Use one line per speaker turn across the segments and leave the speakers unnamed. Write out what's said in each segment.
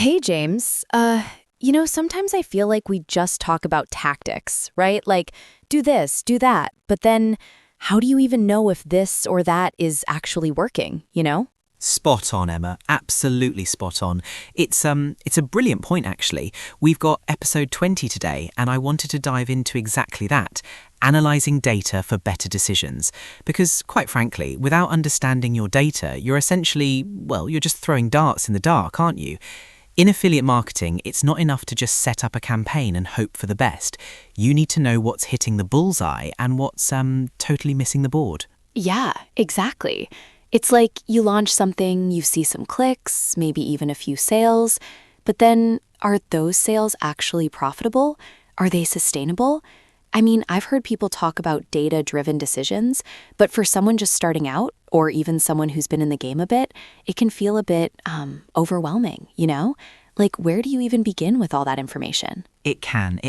Hey, James. Sometimes I feel like we just talk about tactics, right? Like, do this, do that. But then, how do you even know if this or that is actually working?
Spot on, Emma. Absolutely spot on. It's a brilliant point, actually. We've got episode 20 today, and I wanted to dive into exactly that, analysing data for better decisions. Because, quite frankly, without understanding your data, you're essentially, you're just throwing darts in the dark, aren't you? In affiliate marketing, it's not enough to just set up a campaign and hope for the best. You need to know what's hitting the bullseye and what's totally missing the board.
Yeah, exactly. It's like you launch something, you see some clicks, maybe even a few sales, but then are those sales actually profitable? Are they sustainable? I mean, I've heard people talk about data-driven decisions, but for someone just starting out, or even someone who's been in the game a bit, it can feel a bit overwhelming? Like, where do you even begin with all that information?
It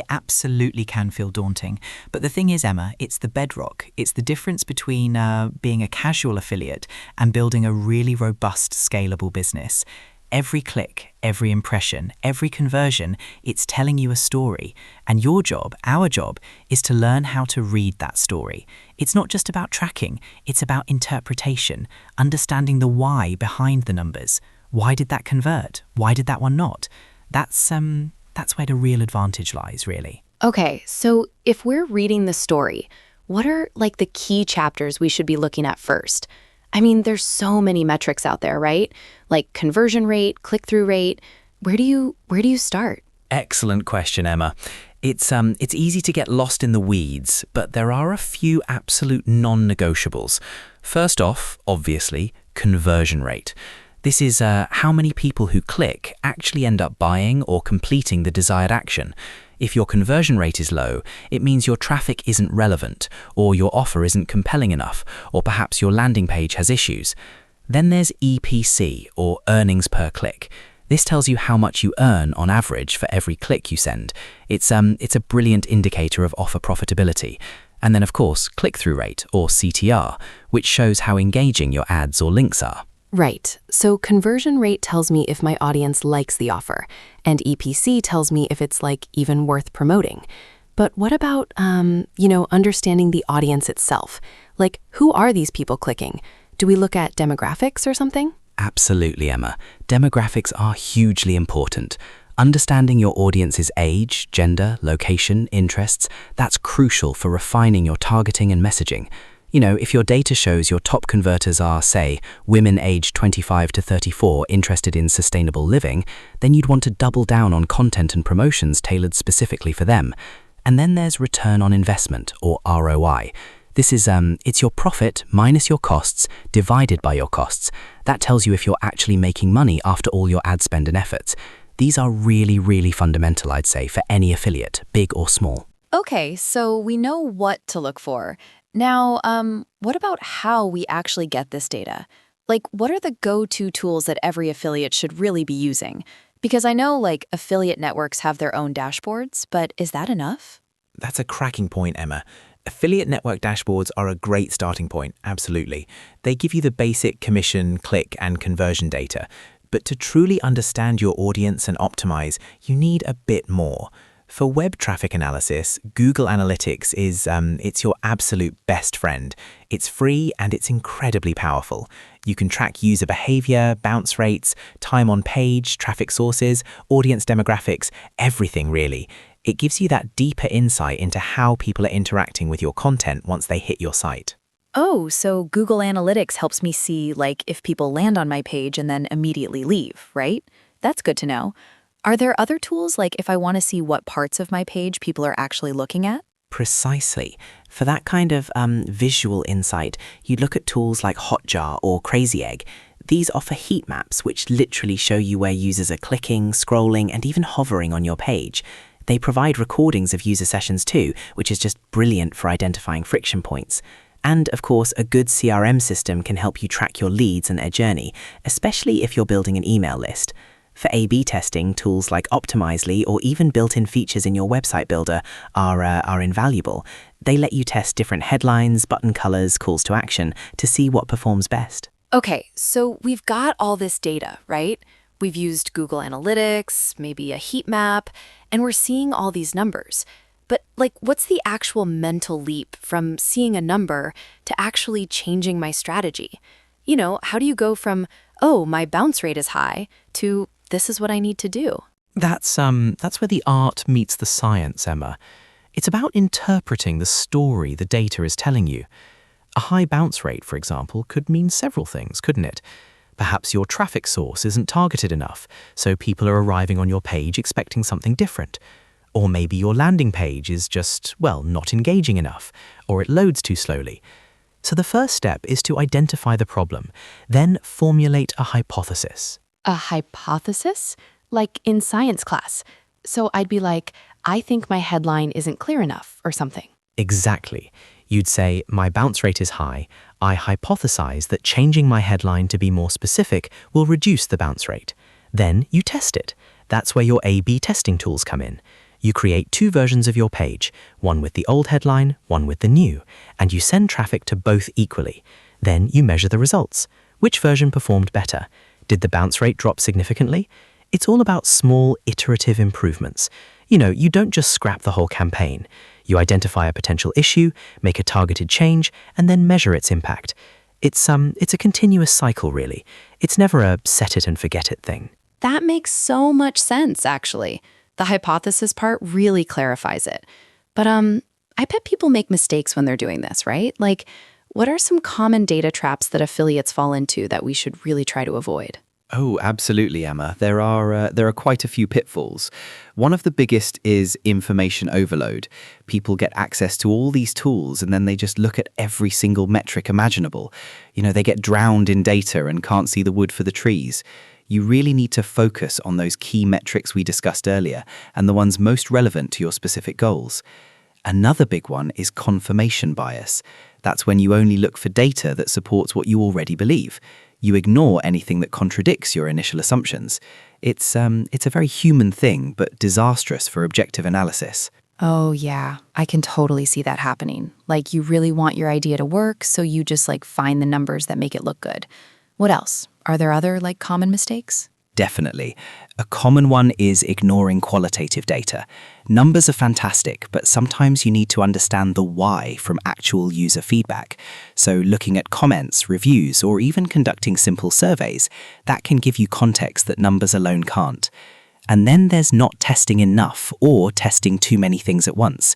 absolutely can feel daunting. But the thing is, Emma, it's the bedrock. It's the difference between being a casual affiliate and building a really robust, scalable business. Every click, every impression, every conversion, it's telling you a story. And your job, our job, is to learn how to read that story. It's not just about tracking, it's about interpretation, understanding the why behind the numbers. Why did that convert? Why did that one not? That's where the real advantage lies, really.
Okay, so if we're reading the story, what are the key chapters we should be looking at first? I mean, there's so many metrics out there, right? Like conversion rate, click-through rate. Where do you start?
Excellent question, Emma. It's easy to get lost in the weeds, but there are a few absolute non-negotiables. First off, obviously, conversion rate. This is how many people who click actually end up buying or completing the desired action. If your conversion rate is low, it means your traffic isn't relevant, or your offer isn't compelling enough, or perhaps your landing page has issues. Then there's EPC, or earnings per click. This tells you how much you earn on average for every click you send. It's a brilliant indicator of offer profitability. And then, of course, click-through rate, or CTR, which shows how engaging your ads or links are.
Right. So conversion rate tells me if my audience likes the offer, and EPC tells me if it's even worth promoting. But what about, understanding the audience itself? Like, who are these people clicking? Do we look at demographics or something?
Absolutely, Emma. Demographics are hugely important. Understanding your audience's age, gender, location, interests, that's crucial for refining your targeting and messaging. If your data shows your top converters are, say, women aged 25 to 34 interested in sustainable living, then you'd want to double down on content and promotions tailored specifically for them. And then there's return on investment, or ROI. This is, it's your profit minus your costs divided by your costs. That tells you if you're actually making money after all your ad spend and efforts. These are really, really fundamental, I'd say, for any affiliate, big or small.
Okay, so we know what to look for. Now, what about how we actually get this data? What are the go-to tools that every affiliate should really be using? Because I know, affiliate networks have their own dashboards, but is that enough?
That's a cracking point, Emma. Affiliate network dashboards are a great starting point, absolutely. They give you the basic commission, click, and conversion data. But to truly understand your audience and optimize, you need a bit more. For web traffic analysis, Google Analytics is it's your absolute best friend. It's free and it's incredibly powerful. You can track user behavior, bounce rates, time on page, traffic sources, audience demographics, everything really. It gives you that deeper insight into how people are interacting with your content once they hit your site.
Oh, so Google Analytics helps me see, if people land on my page and then immediately leave, right? That's good to know. Are there other tools, if I want to see what parts of my page people are actually looking at?
Precisely. For that kind of visual insight, you'd look at tools like Hotjar or Crazy Egg. These offer heat maps which literally show you where users are clicking, scrolling, and even hovering on your page. They provide recordings of user sessions too, which is just brilliant for identifying friction points. And, of course, a good CRM system can help you track your leads and their journey, especially if you're building an email list. For A/B testing, tools like Optimizely or even built-in features in your website builder are invaluable. They let you test different headlines, button colors, calls to action to see what performs best.
Okay, so we've got all this data, right? We've used Google Analytics, maybe a heat map, and we're seeing all these numbers. But, what's the actual mental leap from seeing a number to actually changing my strategy? How do you go from, oh, my bounce rate is high, to this is what I need to do?
That's where the art meets the science, Emma. It's about interpreting the story the data is telling you. A high bounce rate, for example, could mean several things, couldn't it? Perhaps your traffic source isn't targeted enough, so people are arriving on your page expecting something different. Or maybe your landing page is just, not engaging enough, or it loads too slowly. So the first step is to identify the problem, then formulate a hypothesis.
A hypothesis? Like in science class. So I'd be like, I think my headline isn't clear enough or something.
Exactly. You'd say, my bounce rate is high. I hypothesize that changing my headline to be more specific will reduce the bounce rate. Then you test it. That's where your A/B testing tools come in. You create 2 versions of your page, one with the old headline, one with the new, and you send traffic to both equally. Then you measure the results. Which version performed better? Did the bounce rate drop significantly? It's all about small, iterative improvements. You don't just scrap the whole campaign. You identify a potential issue, make a targeted change, and then measure its impact. It's a continuous cycle, really. It's never a set it and forget it thing.
That makes so much sense, actually. The hypothesis part really clarifies it. But I bet people make mistakes when they're doing this, right? What are some common data traps that affiliates fall into that we should really try to avoid?
Oh, absolutely, Emma. There are quite a few pitfalls. One of the biggest is information overload. People get access to all these tools and then they just look at every single metric imaginable. They get drowned in data and can't see the wood for the trees. You really need to focus on those key metrics we discussed earlier and the ones most relevant to your specific goals. Another big one is confirmation bias. That's when you only look for data that supports what you already believe. You ignore anything that contradicts your initial assumptions. It's a very human thing, but disastrous for objective analysis.
Oh, yeah. I can totally see that happening. You really want your idea to work, so you just find the numbers that make it look good. What else? Are there other common mistakes?
Definitely. A common one is ignoring qualitative data. Numbers are fantastic, but sometimes you need to understand the why from actual user feedback. So looking at comments, reviews, or even conducting simple surveys, that can give you context that numbers alone can't. And then there's not testing enough or testing too many things at once.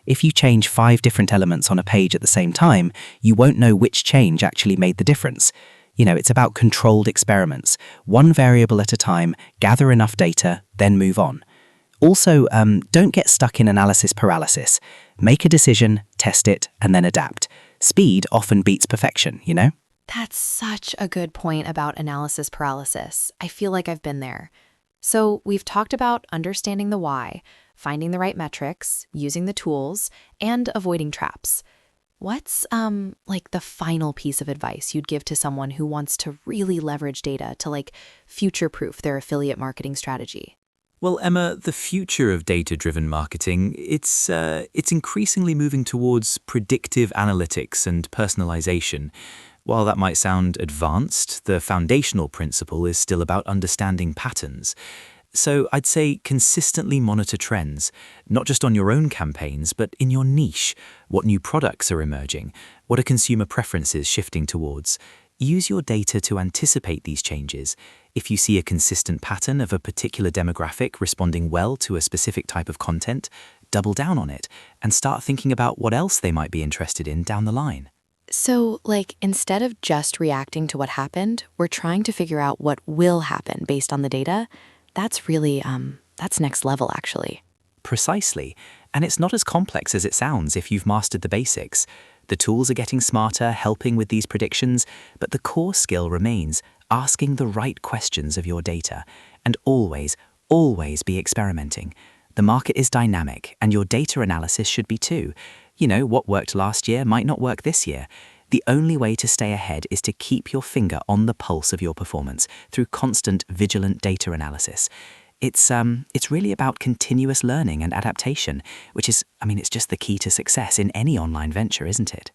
If you change 5 different elements on a page at the same time, you won't know which change actually made the difference. It's about controlled experiments. One variable at a time, gather enough data, then move on. Also, don't get stuck in analysis paralysis. Make a decision, test it, and then adapt. Speed often beats perfection,
That's such a good point about analysis paralysis. I feel like I've been there. So we've talked about understanding the why, finding the right metrics, using the tools, and avoiding traps. What's the final piece of advice you'd give to someone who wants to really leverage data to future-proof their affiliate marketing strategy?
Well, Emma, the future of data-driven marketing, it's increasingly moving towards predictive analytics and personalization. While that might sound advanced, the foundational principle is still about understanding patterns. So I'd say consistently monitor trends, not just on your own campaigns, but in your niche. What new products are emerging? What are consumer preferences shifting towards? Use your data to anticipate these changes. If you see a consistent pattern of a particular demographic responding well to a specific type of content, double down on it and start thinking about what else they might be interested in down the line.
So, instead of just reacting to what happened, we're trying to figure out what will happen based on the data. That's really, that's next level, actually.
Precisely. And it's not as complex as it sounds if you've mastered the basics. The tools are getting smarter, helping with these predictions, but the core skill remains asking the right questions of your data. And always, always be experimenting. The market is dynamic, and your data analysis should be too. What worked last year might not work this year. The only way to stay ahead is to keep your finger on the pulse of your performance through constant, vigilant data analysis. It's really about continuous learning and adaptation, which is, it's just the key to success in any online venture, isn't it?